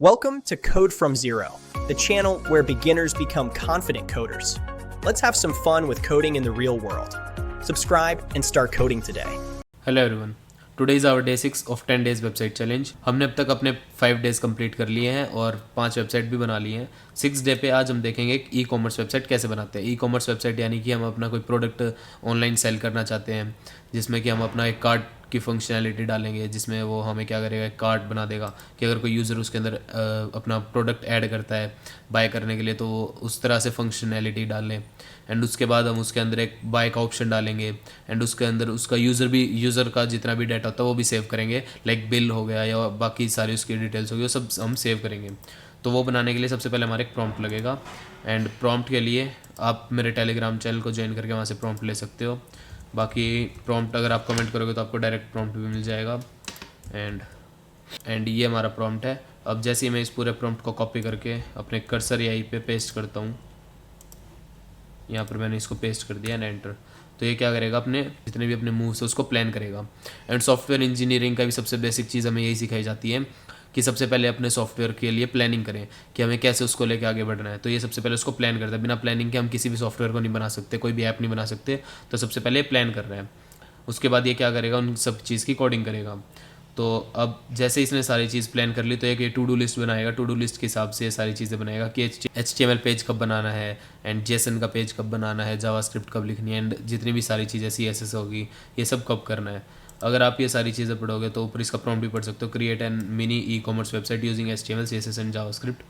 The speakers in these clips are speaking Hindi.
Welcome to Code from Zero, the channel where beginners become confident coders. Let's have some fun with coding in the real world. Subscribe and start coding today. Hello everyone, today is our day 6 of 10 days website challenge. हमने अब तक अपने 5 डेज कंप्लीट कर लिए हैं और 5 वेबसाइट भी बना लिए हैं। 6 डे पे आज हम देखेंगे एक ई कॉमर्स वेबसाइट कैसे बनाते हैं। ई कॉमर्स वेबसाइट यानी कि हम अपना कोई प्रोडक्ट ऑनलाइन सेल करना चाहते हैं, जिसमें कि हम अपना एक कार्ड की फंक्शनैलिटी डालेंगे, जिसमें वो हमें क्या करेगा, एक कार्ड बना देगा कि अगर कोई यूज़र उसके अंदर अपना प्रोडक्ट ऐड करता है बाय करने के लिए तो वो उस तरह से फंक्शनैलिटी डाल लें। एंड उसके बाद हम उसके अंदर एक बाय का ऑप्शन डालेंगे एंड उसके अंदर उसका यूज़र का जितना भी डाटा होता है वो भी सेव करेंगे, लाइक बिल हो गया या बाकी सारी उसकी डिटेल्स हो गई, वो सब हम सेव करेंगे। तो वो बनाने के लिए सबसे पहले हमारे एक प्रॉम्प्ट लगेगा एंड प्रॉम्प्ट के लिए आप मेरे टेलीग्राम चैनल को ज्वाइन करके वहाँ से प्रॉम्प्ट ले सकते हो। बाकी प्रॉम्प्ट अगर आप कमेंट करोगे तो आपको डायरेक्ट प्रॉम्प्ट भी मिल जाएगा। एंड ये हमारा प्रॉम्प्ट है। अब जैसे ही मैं इस पूरे प्रॉम्प्ट को कॉपी करके अपने कर्सर यहीं पे पेस्ट करता हूँ, यहाँ पर मैंने इसको पेस्ट कर दिया एंड एंटर, तो ये क्या करेगा, अपने जितने भी अपने मूव्स है उसको प्लान करेगा। एंड सॉफ्टवेयर इंजीनियरिंग का भी सबसे बेसिक चीज़ हमें यही सिखाई जाती है कि सबसे पहले अपने सॉफ्टवेयर के लिए प्लानिंग करें कि हमें कैसे उसको लेके आगे बढ़ना है। तो ये सबसे पहले उसको प्लान करता है। बिना प्लानिंग के हम किसी भी सॉफ्टवेयर को नहीं बना सकते, कोई भी ऐप नहीं बना सकते। तो सबसे पहले प्लान कर रहे हैं, उसके बाद ये क्या करेगा, उन सब चीज़ की कोडिंग करेगा। तो अब जैसे इसने सारी चीज़ प्लान कर ली तो एक टू डू लिस्ट बनाएगा। टू डू लिस्ट के हिसाब से ये सारी चीज़ें बनाएगा कि HTML पेज कब बनाना है एंड JSON का पेज कब बनाना है, जावास्क्रिप्ट कब लिखनी है एंड जितनी भी सारी चीज़ें CSS होगी ये सब कब करना है। अगर आप ये सारी चीज़ें पढ़ोगे तो ऊपर इसका प्रॉम्प्ट भी पढ़ सकते हो। Create an mini e commerce website using HTML CSS and JavaScript,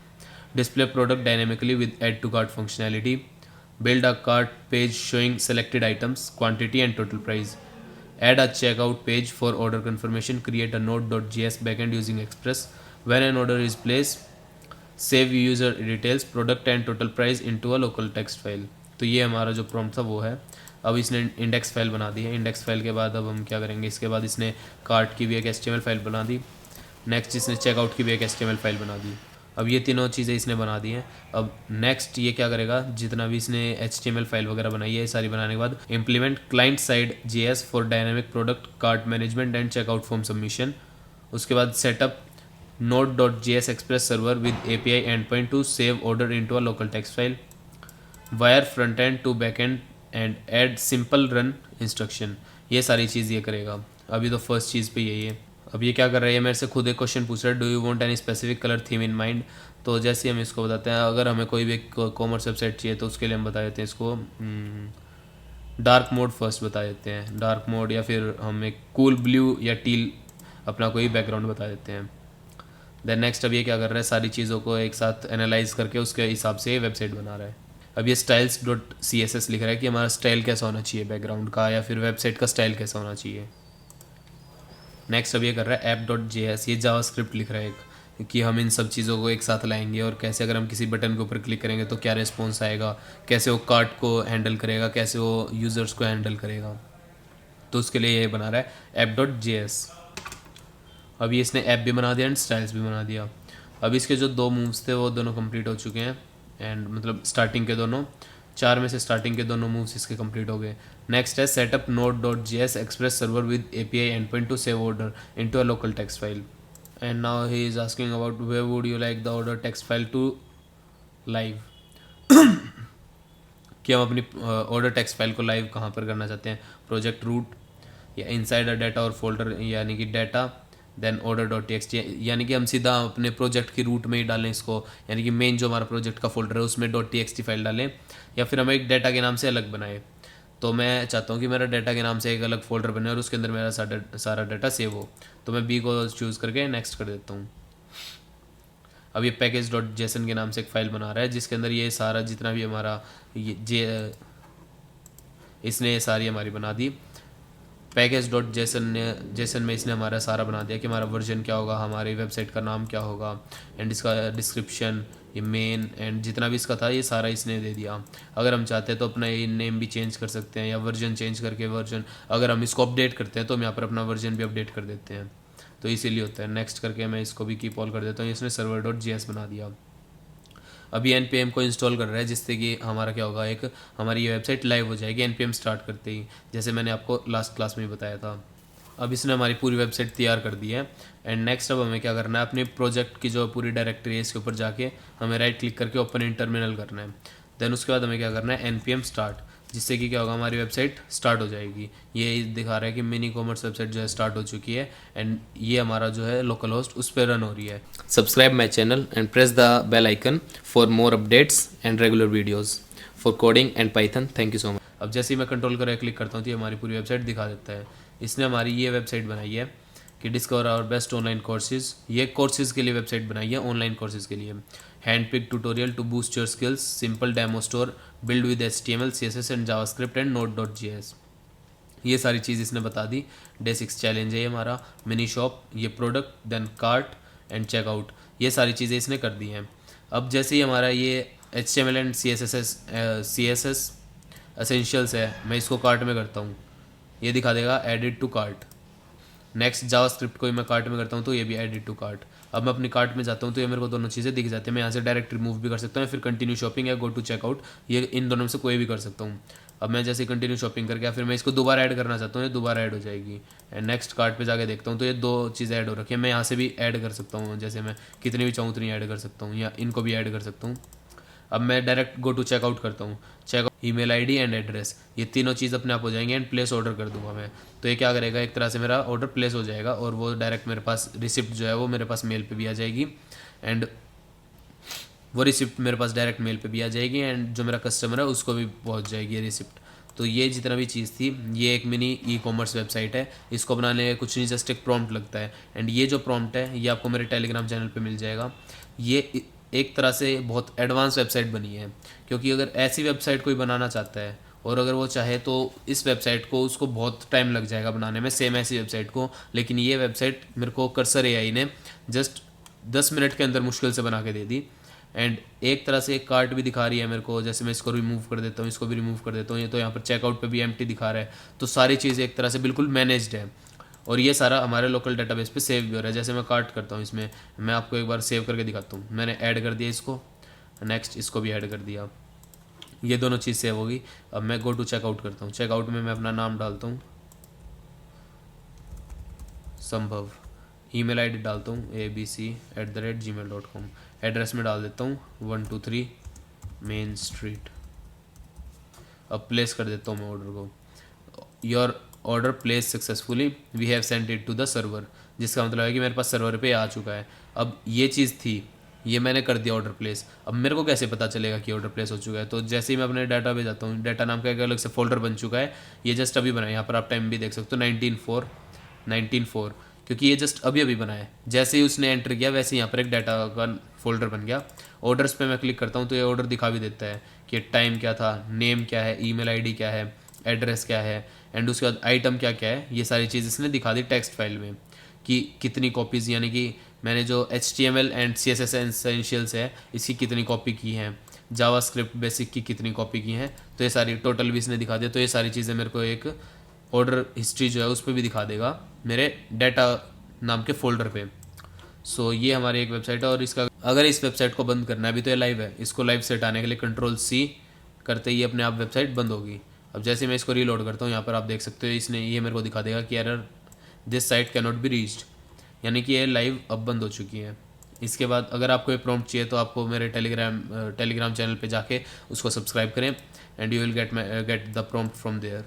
display product dynamically with add to cart functionality, build a cart page showing selected items, quantity and total price, add a checkout page for order confirmation, create a node.js backend using Express, when an order is placed save user details, product and total price into a local text file। तो ये हमारा जो प्रॉम्प्ट था वो है। अब इसने इंडेक्स फाइल बना दी है। इंडेक्स फाइल के बाद अब हम क्या करेंगे, इसके बाद इसने कार्ट की भी एक HTML फाइल बना दी। नेक्स्ट इसने चेकआउट की भी एक HTML फाइल बना दी। अब ये तीनों चीज़ें इसने बना दी हैं। अब नेक्स्ट ये क्या करेगा, जितना भी इसने HTML फाइल वगैरह बनाई है, ये सारी बनाने के बाद implement client side JS for dynamic product cart management and checkout form submission. उसके बाद setup node.js express server with API endpoint to save order into a local text file, wire front end to back end and add simple run instruction। ये सारी चीज़ ये करेगा। अभी तो फर्स्ट चीज़ पे यही है। अब ये क्या कर रहा है, मेरे से खुद एक क्वेश्चन पूछ रहा है, do you want any specific colour theme in mind. तो जैसे हम इसको बताते हैं, अगर हमें कोई भी कॉमर्स वेबसाइट चाहिए तो उसके लिए हम बता देते हैं इसको डार्क मोड फर्स्ट बता देते हैं, डार्क मोड, या फिर हम एक कूल ब्लू या टील अपना कोई बैकग्राउंड बता देते हैं। देन नेक्स्ट अब ये क्या कर रहा है, सारी चीज़ों को एक साथ एनालाइज करके उसके हिसाब से ये वेबसाइट बना रहा है। अब ये styles.css लिख रहा है कि हमारा स्टाइल कैसा होना चाहिए बैकग्राउंड का, या फिर वेबसाइट का स्टाइल कैसा होना चाहिए। नेक्स्ट अब ये कर रहा है app.js, ये जावास्क्रिप्ट लिख रहा है एक, कि हम इन सब चीज़ों को एक साथ लाएंगे और कैसे अगर हम किसी बटन के ऊपर क्लिक करेंगे तो क्या रिस्पॉन्स आएगा, कैसे वो कार्ट को हैंडल करेगा, कैसे वो यूज़र्स को हैंडल करेगा। तो उसके लिए ये बना रहा है app.js। अभी इसने ऐप भी बना दिया एंड स्टाइल्स भी बना दिया। अब इसके जो 2 मूव्स थे वो दोनों कंप्लीट हो चुके हैं एंड मतलब स्टार्टिंग के दोनों 4 में से स्टार्टिंग के दोनों मूव्स इसके कंप्लीट हो गए। नेक्स्ट है setup node.js express server with API endpoint to save order into a local text file। and now he is asking about where would you like the order text file to live कि हम अपनी ऑर्डर टेक्स्ट फाइल को लाइव कहाँ पर करना चाहते हैं, प्रोजेक्ट रूट या इनसाइड अ डाटा और फोल्डर यानी कि डाटा, देन order.txt यानी कि हम सीधा अपने प्रोजेक्ट की रूट में ही डालें इसको, यानी कि मेन जो हमारा प्रोजेक्ट का फोल्डर है उसमें .txt फाइल डालें, या फिर हम एक डाटा के नाम से अलग बनाए। तो मैं चाहता हूँ कि मेरा डाटा के नाम से एक अलग फोल्डर बने और उसके अंदर मेरा सारा डाटा सेव हो। तो मैं B को चूज़ करके नेक्स्ट कर देता हूँ। अब ये package.json के नाम से एक फ़ाइल बना रहा है जिसके अंदर ये सारा जितना भी हमारा इसने ये सारी हमारी बना दी। package.json में इसने हमारा सारा बना दिया कि हमारा वर्जन क्या होगा, हमारी वेबसाइट का नाम क्या होगा एंड इसका डिस्क्रिप्शन, ये मेन एंड जितना भी इसका था ये सारा इसने दे दिया। अगर हम चाहते हैं तो अपना ये नेम भी चेंज कर सकते हैं या वर्जन चेंज करके वर्जन, अगर हम इसको अपडेट करते हैं तो हम यहाँ पर अपना वर्जन भी अपडेट कर देते हैं। तो इसीलिए होता है। नेक्स्ट करके मैं इसको भी कीप ऑल कर देता हूँ। इसने server.js बना दिया। अभी npm को इंस्टॉल कर रहा है जिससे कि हमारा क्या होगा, एक हमारी ये वेबसाइट लाइव हो जाएगी npm स्टार्ट करते ही, जैसे मैंने आपको लास्ट क्लास में ही बताया था। अब इसने हमारी पूरी वेबसाइट तैयार कर दी है। एंड नेक्स्ट अब हमें क्या करना है, अपने प्रोजेक्ट की जो पूरी डायरेक्टरी है इसके ऊपर जाके हमें राइट क्लिक करके ओपन इन टर्मिनल करना है। देन उसके बाद हमें क्या करना है, npm स्टार्ट, जिससे कि क्या होगा, हमारी वेबसाइट स्टार्ट हो जाएगी। ये दिखा रहा है कि मिनी कॉमर्स वेबसाइट जो है स्टार्ट हो चुकी है एंड ये हमारा जो है लोकल होस्ट उस पर रन हो रही है। Subscribe my channel and press the bell icon for more updates and regular videos for coding and Python. Thank you so much. अब जैसे ही मैं कंट्रोल कर क्लिक करता हूँ तो ये हमारी पूरी वेबसाइट दिखा देता है। इसने हमारी ये वेबसाइट बनाई है कि discover our best online courses. ये कोर्सेज के लिए वेबसाइट बनाई है, ऑनलाइन कोर्सेज के लिए। Hand pick tutorial to boost your skills, simple demo store, build with HTML, CSS and JavaScript and Node.js। ये सारी चीज़ इसने बता दी। डे 6 चैलेंज है ये हमारा, मिनी शॉप, ये product, then cart and checkout, ये सारी चीज़ें इसने कर दी हैं। अब जैसे ही हमारा ये HTML एंड CSS एसेंशियल्स है, मैं इसको कार्ट में करता हूँ, ये दिखा देगा added to cart. Next JavaScript को मैं कार्ट में करता हूँ तो ये भी एडिड टू कार्ट। अब मैं अपनी कार्ट में जाता हूँ तो ये मेरे को दोनों चीज़ें दिख जाती हैं। मैं यहाँ से डायरेक्ट रिमूव भी कर सकता हूँ या फिर कंटिन्यू शॉपिंग या गो टू चेकआउट, ये इन दोनों में से कोई भी कर सकता हूँ। अब मैं जैसे कंटिन्यू शॉपिंग करके या फिर मैं इसको दोबारा ऐड करना चाहता हूँ, ये दोबारा ऐड हो जाएगी। एंड नेक्स्ट कार्ट पे जाके देखता हूँ तो ये 2 चीज़ें ऐड हो रखी है। मैं यहाँ से भी ऐड कर सकता हूँ, जैसे मैं कितनी भी चाहूँ उतनी ऐड कर सकता हूँ या इनको भी ऐड कर सकता हूँ। अब मैं डायरेक्ट गो टू चेकआउट करता हूँ, checkout, email ID and address, ये तीनों चीज़ अपने आप हो जाएंगे एंड प्लेस ऑर्डर कर दूंगा मैं। तो ये क्या करेगा, एक तरह से मेरा ऑर्डर प्लेस हो जाएगा और वो डायरेक्ट मेरे पास रिसिप्ट जो है वो मेरे पास मेल पे भी आ जाएगी एंड वो रिसिप्ट मेरे पास डायरेक्ट मेल पे भी आ जाएगी एंड जो मेरा कस्टमर है उसको भी पहुंच जाएगी ये रिसिप्ट। तो ये जितना भी चीज़ थी, ये एक मिनी ई-कॉमर्स वेबसाइट है। इसको बनाने में कुछ नहीं, जस्ट एक प्रॉम्प्ट लगता है एंड ये जो प्रॉम्प्ट है ये आपको मेरे टेलीग्राम चैनल पे मिल जाएगा। ये एक तरह से बहुत एडवांस वेबसाइट बनी है, क्योंकि अगर ऐसी वेबसाइट कोई बनाना चाहता है और अगर वो चाहे तो इस वेबसाइट को उसको बहुत टाइम लग जाएगा बनाने में, सेम ऐसी वेबसाइट को। लेकिन ये वेबसाइट मेरे को कर्सर AI ने जस्ट 10 मिनट के अंदर मुश्किल से बना के दे दी एंड एक तरह से एक कार्ट भी दिखा रही है मेरे को। जैसे मैं इसको रिमूव कर देता हूँ, इसको भी रिमूव कर देता हूँ, ये तो यहाँ पर चेकआउट पे भी एम्प्टी दिखा रहा है। तो सारी चीज़ें एक तरह से बिल्कुल मैनेज्ड है और ये सारा हमारे लोकल डेटाबेस पे सेव भी हो रहा है। जैसे मैं कार्ट करता हूँ, इसमें मैं आपको एक बार सेव करके दिखाता हूँ। मैंने ऐड कर दिया इसको, नेक्स्ट इसको भी ऐड कर दिया, ये दोनों चीज़ सेव होगी। अब मैं गो टू चेकआउट करता हूँ, चेकआउट में मैं अपना नाम डालता हूँ संभव, ईमेल आईडी डालता हूँ abc@gmail.com, एड्रेस में डाल देता हूँ 123 मेन स्ट्रीट। अब प्लेस कर देता हूँ मैं ऑर्डर को। Your order place successfully, we have sent it to the server, जिसका मतलब है कि मेरे पास सर्वर पे आ चुका है। अब ये चीज़ थी, ये मैंने कर दिया ऑर्डर प्लेस। अब मेरे को कैसे पता चलेगा कि ऑर्डर प्लेस हो चुका है? तो जैसे ही मैं अपने डाटा पे जाता हूँ, डाटा नाम का एक अलग से फोल्डर बन चुका है, ये जस्ट अभी बना है। यहाँ पर आप टाइम भी देख सकते हो 19/4, क्योंकि ये जस्ट अभी अभी बना है। जैसे ही उसने एंटर किया वैसे ही यहाँ पर एक डाटा का फोल्डर बन गया। ऑर्डर्स पे मैं क्लिक करता हूँ तो ये ऑर्डर दिखा भी देता है कि टाइम क्या था, नेम क्या है, ईमेल आईडी क्या है, एड्रेस क्या है एंड उसके बाद आइटम क्या क्या है। ये सारी चीज़ इसने दिखा दी टेक्स्ट फाइल में कि कितनी कॉपीज़, यानी कि मैंने जो HTML एंड CSS एसेंशियल्स है इसकी कितनी कॉपी की हैं, जावास्क्रिप्ट बेसिक की कितनी कॉपी की हैं, तो ये सारी टोटल भी इसने दिखा दिया। तो ये सारी चीज़ें मेरे को एक ऑर्डर हिस्ट्री जो है उस पर भी दिखा देगा मेरे डाटा नाम के फोल्डर पे। सो ये हमारी एक वेबसाइट है और इसका अगर इस वेबसाइट को बंद करना है, अभी तो ये लाइव है, इसको लाइव से हटाने के लिए Ctrl+C करते ही अपने आप वेबसाइट बंद होगी। अब जैसे मैं इसको रीलोड करता हूँ, यहाँ पर आप देख सकते हो इसने ये मेरे को दिखा देगा कि error this site can not be reached, यानी कि ये लाइव अब बंद हो चुकी है। इसके बाद अगर आपको ये प्रॉम्प्ट चाहिए तो आपको मेरे टेलीग्राम चैनल पे जाके उसको सब्सक्राइब करें and you will get the prompt from there.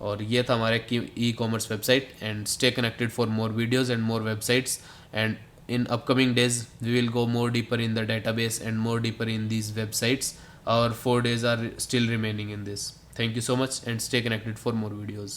और ये था हमारे e commerce website and stay connected for more videos and more websites and in upcoming days we will go more deeper in the database and more deeper in these websites. Our 4 days are still remaining in this. Thank you so much and stay connected for more videos.